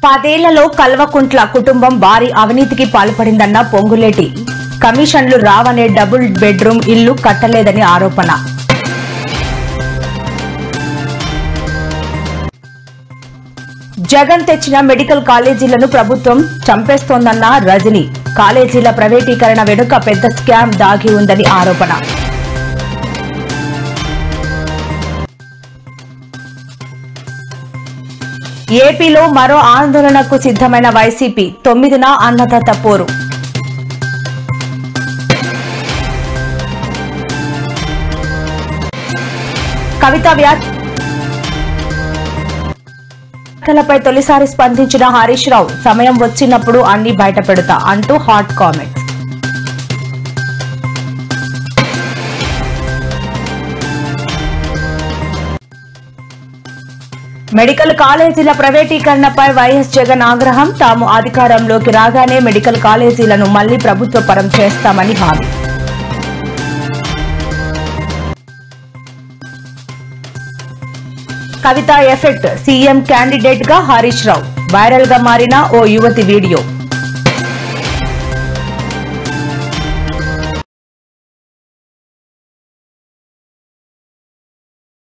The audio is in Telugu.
10 ఏళ్లలో కల్వకుంట్ల కుటుంబం భారీ అవినీతికి పాల్పడిందన్న పొంగులేటి. కమిషన్లు రావనే డబుల్ బెడ్రూమ్ ఇల్లు కట్టలేదని ఆరోపణ. జగన్ తెచ్చిన మెడికల్ కాలేజీలను ప్రభుత్వం చంపేస్తోందన్న రజనీ. కాలేజీల ప్రైవేటీకరణ వెనుక పెద్ద స్కామ్ దాగి ఉందని ఆరోపణ. ఏపీలో మరో ఆందోళనకు సిద్ధమైన వైసీపీ. 9న అన్నదాత పోరు. కవిత వ్యాఖ్యలపై తొలిసారి స్పందించిన హరీష్ రావు. సమయం వచ్చినప్పుడు అన్ని బయటపెడతా అంటూ హాట్ కామెంట్స్. మెడికల్ కాలేజీల ప్రైవేటీకరణపై వైఎస్ జగన్ ఆగ్రహం. తాము అధికారంలోకి రాగానే మెడికల్ కాలేజీలను మళ్లీ ప్రభుత్వ పరం చేస్తామని హామీ. కవిత ఎఫెక్ట్. సీఎం క్యాండిడేట్ గా హరీష్ రావు. వైరల్ గా మారిన ఓ యువతి వీడియో.